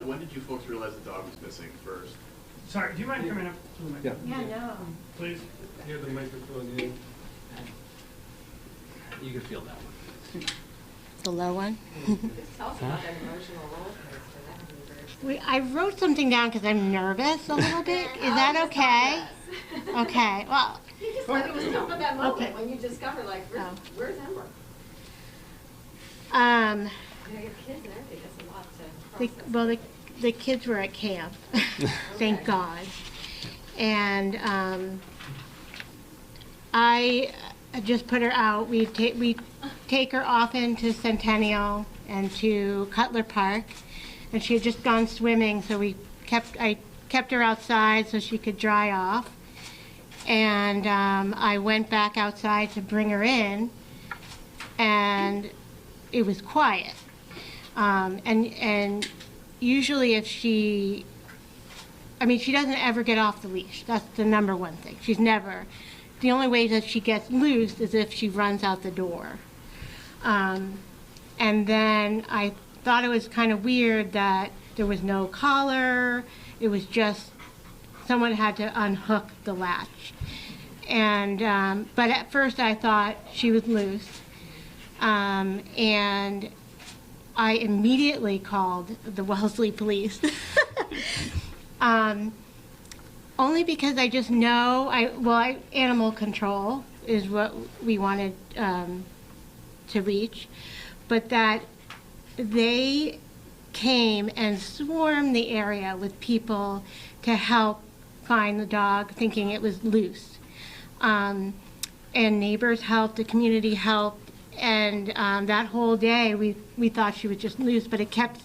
when did you folks realize the dog was missing first? Sorry, do you mind coming up to the microphone? Yeah, no. Please. Near the microphone, yeah. You can feel that one. The low one? Tell us about that emotional roller coaster. That would be very I wrote something down because I'm nervous a little bit. Is that okay? Okay, well. You just like it was talking about that moment Okay. when you discovered, like, where's Ember? You know, your kids and everything, that's a lot to process. Well, the kids were at camp, thank God. And I just put her out. We take her often to Centennial and to Cutler Park, and she had just gone swimming, so I kept her outside so she could dry off. And I went back outside to bring her in, and it was quiet. And usually if she doesn't ever get off the leash. That's the number one thing. The only way that she gets loose is if she runs out the door. And then I thought it was kind of weird that there was no collar. It was just someone had to unhook the latch. And but at first I thought she was loose. And I immediately called the Wellesley police. Only because I just know, animal control is what we wanted to reach, but that they came and swarmed the area with people to help find the dog, thinking it was loose. And neighbors helped, the community helped, and that whole day we thought she was just loose, but it kept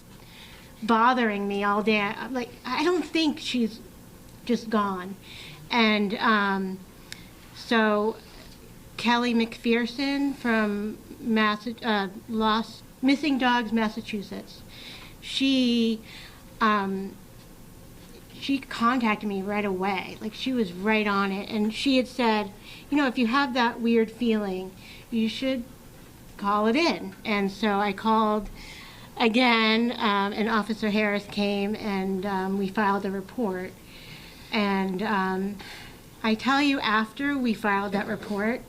bothering me all day. I'm like, I don't think she's just gone. And so Kelly McPherson from Missing Dogs, Massachusetts, she contacted me right away. Like, she was right on it, and she had said, you know, if you have that weird feeling, you should call it in. And so I called again, and Officer Harris came, and we filed a report. And I tell you, after we filed that report,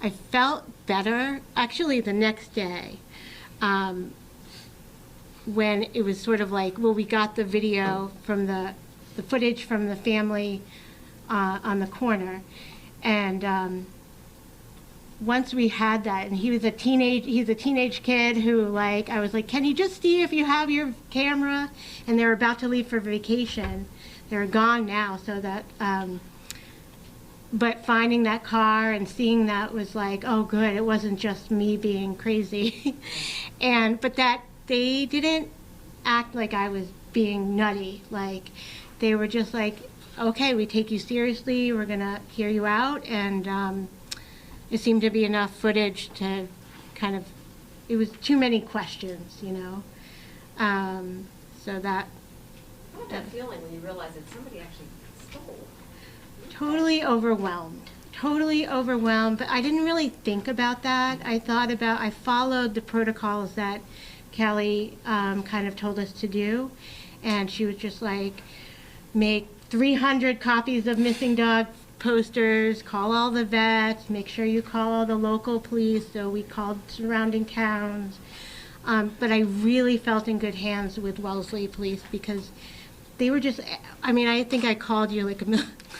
I felt better, actually the next day, when it was sort of like, well, we got the video from the footage from the family on the corner, and once we had that, and he's a teenage kid who, like, I was like, can you just see if you have your camera? And they're about to leave for vacation. They're gone now, so that, but finding that car and seeing that was like, oh good, it wasn't just me being crazy. But that they didn't act like I was being nutty. Like, they were just like, okay, we take you seriously, we're gonna hear you out, and it seemed to be enough footage to kind of, it was too many questions, you know. So that. What was that feeling when you realized that somebody actually stole? Totally overwhelmed, but I didn't really think about that. I followed the protocols that Kelly kind of told us to do, and she was just like, make 300 copies of missing dog posters, call all the vets, make sure you call all the local police. So we called surrounding towns, but I really felt in good hands with Wellesley police, because they were just, I think I called you like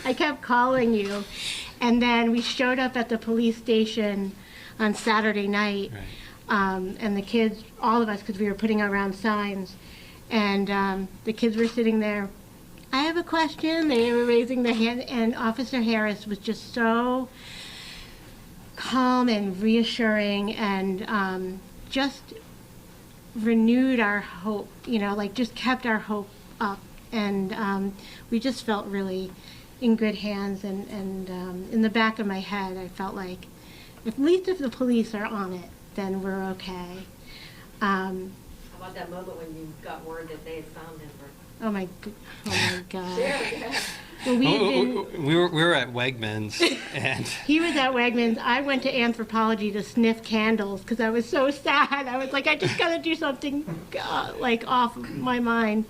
I kept calling you, and then we showed up at the police station on Saturday night, right. And the kids, all of us, because we were putting around signs, and the kids were sitting there. I have a question. They were raising their hand, and Officer Harris was just so calm and reassuring, and just renewed our hope, you know, like just kept our hope up, and we just felt really in good hands, and in the back of my head I felt like, at least if the police are on it, then we're okay. How about that moment when you got word that they had found Ember? Oh my God. Yeah. Well, we had been, We were at Wegmans, and he was at Wegmans. I went to Anthropology to sniff candles because I was so sad. I was like, I just got to do something like off my mind.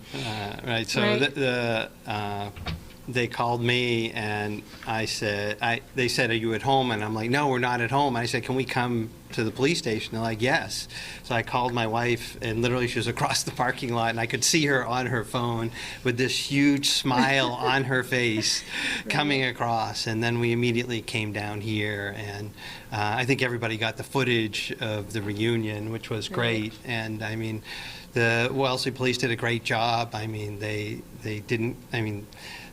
right. So Right. they called me, and I said, they said, "Are you at home?" And I'm like, "No, we're not at home." And I said, "Can we come to the police station?" They're like, "Yes." So I called my wife, and literally she was across the parking lot, and I could see her on her phone with this huge smile on her face coming across. And then we immediately came down here, and I think everybody got the footage of the reunion, which was great. And I mean, the Wellesley police did a great job. I mean, they didn't, I mean,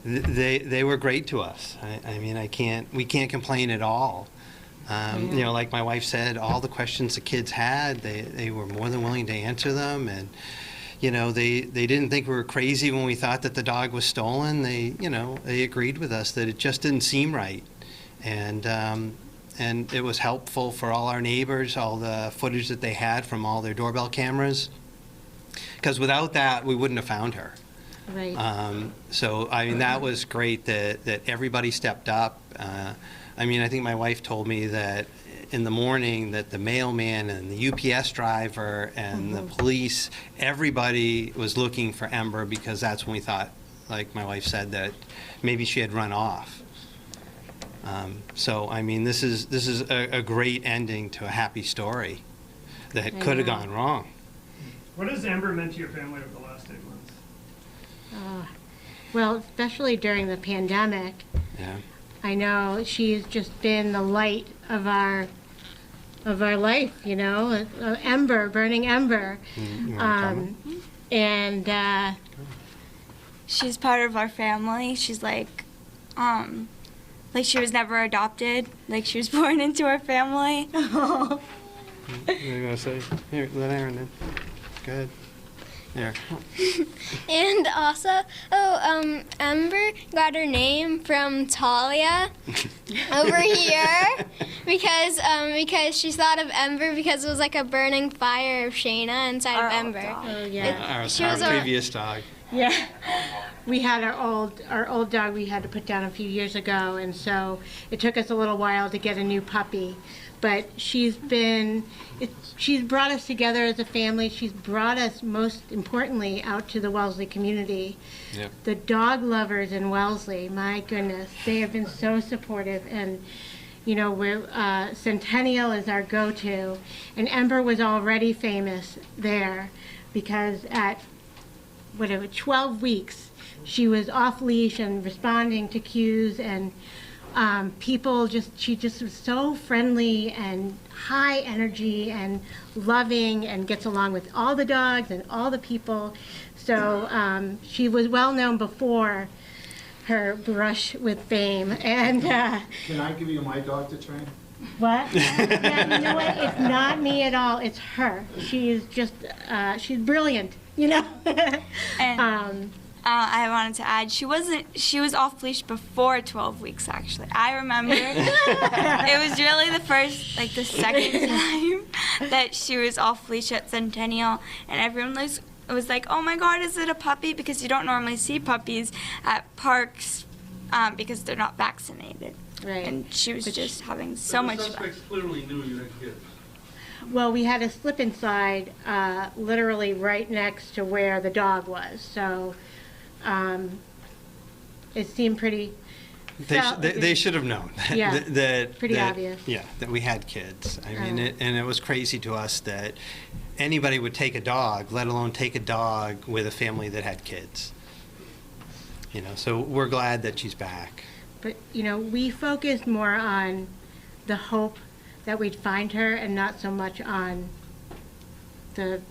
they were great to us. I mean, we can't complain at all. You know, like my wife said, all the questions the kids had, they were more than willing to answer them. And, you know, they didn't think we were crazy when we thought that the dog was stolen. They agreed with us that it just didn't seem right. And it was helpful for all our neighbors, all the footage that they had from all their doorbell cameras. Because without that, we wouldn't have found her. Right. So, I mean, that was great that everybody stepped up. I mean, I think my wife told me that in the morning that the mailman and the UPS driver and the police, everybody was looking for Ember because that's when we thought, like my wife said, that maybe she had run off. So, I mean, this is a great ending to a happy story that could have gone wrong. What has Amber meant to your family over the last 8 months? Well, especially during the pandemic, Yeah. I know she's just been the light of our life, you know, ember, burning ember. You wanna comment? She's part of our family. She's like she was never adopted. Like she was born into our family. What are you gonna say? Here, let Aaron in. Go ahead. There. And also, Ember got her name from Talia over here because she thought of Ember because it was like a burning fire of Shayna inside of Ember. Oh, yeah. Our previous dog. Yeah. We had our old dog we had to put down a few years ago, and so it took us a little while to get a new puppy. But she's brought us together as a family. She's brought us, most importantly, out to the Wellesley community. Yep. The dog lovers in Wellesley, my goodness, they have been so supportive. And, you know, Centennial is our go-to. And Ember was already famous there because at 12 weeks, she was off leash and responding to cues, and she just was so friendly and high energy and loving and gets along with all the dogs and all the people. So she was well known before her brush with fame. And Can I give you my dog to train? what? Yeah, you know what? It's not me at all. It's her. She's just she's brilliant. You know. And I wanted to add, she was off leash before 12 weeks actually. I remember it was really the second time that she was off leash at Centennial, and everyone was like, "Oh my God, is it a puppy?" Because you don't normally see puppies at parks because they're not vaccinated. Right. And she was just having so much The fun. suspects clearly knew you had kids. Well, we had a slip inside literally right next to where the dog was, so it seemed pretty. They should have known. Yeah, that pretty obvious. Yeah, that we had kids. I mean, and it was crazy to us that anybody would take a dog, let alone take a dog with a family that had kids. You know, so we're glad that she's back. But, you know, we focused more on the hope that we'd find her and not so much on the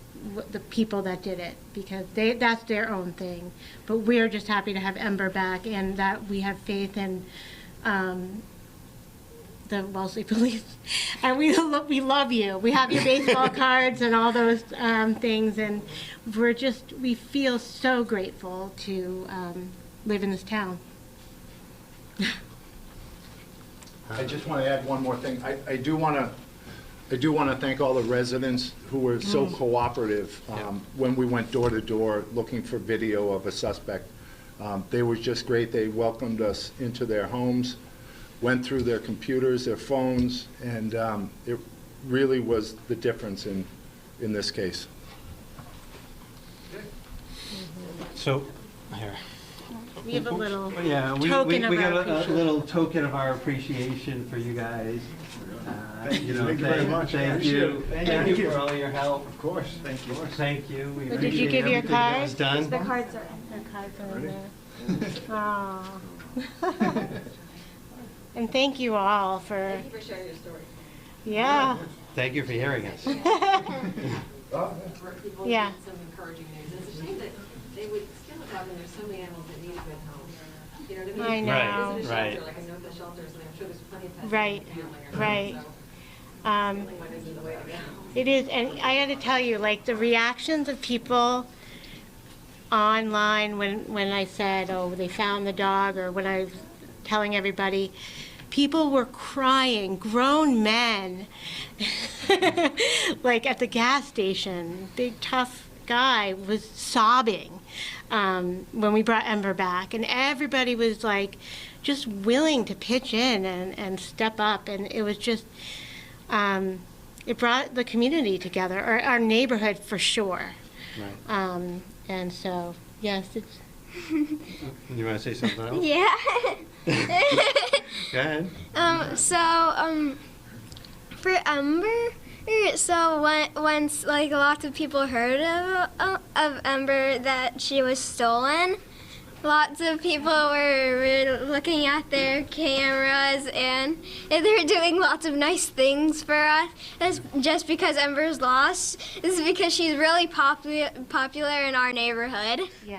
people that did it, because that's their own thing. But we're just happy to have Ember back, and that we have faith in the Wellesley Police. And we love you. We have your baseball cards and all those things, and we feel so grateful to live in this town. I just want to add one more thing. I do want to thank all the residents who were so cooperative when we went door to door looking for video of a suspect. They were just great. They welcomed us into their homes, went through their computers, their phones, and it really was the difference in this case. So, here. We have a little Yeah, we token of got our a appreciation. little token of our appreciation for you guys. You know, Thank you very much. Thank you. Thank you for all your help. Of course, thank you. Thank you. We Did you appreciate give your everything that was card? done. The cards are. The cards are in there. Aw. And thank you all for, Thank you for sharing your story. yeah. Thank you for hearing us. For people to Yeah. get some encouraging news. It's a shame that they would steal a dog when there's so many animals that need a good home. You know what I mean? I know. Visit a Right. shelter, like I know the shelters, and I'm sure there's plenty of pets. Right, in the family or right. something, Um, so stealing one isn't the way to go. It is, and I got to tell you, like the reactions of people online when I said, oh, they found the dog, or when I was telling everybody, people were crying, grown men, like at the gas station. Big tough guy was sobbing when we brought Ember back, and everybody was like just willing to pitch in and step up, and it was just. It brought the community together, or our neighborhood for sure. Right. And so, yes, it's. You want to say something else? Yeah. Go ahead. For Ember, so once like lots of people heard of Ember that she was stolen, lots of people were looking at their cameras and they were doing lots of nice things for us. That's just because Ember's lost. This is because she's really popular in our neighborhood. Yeah.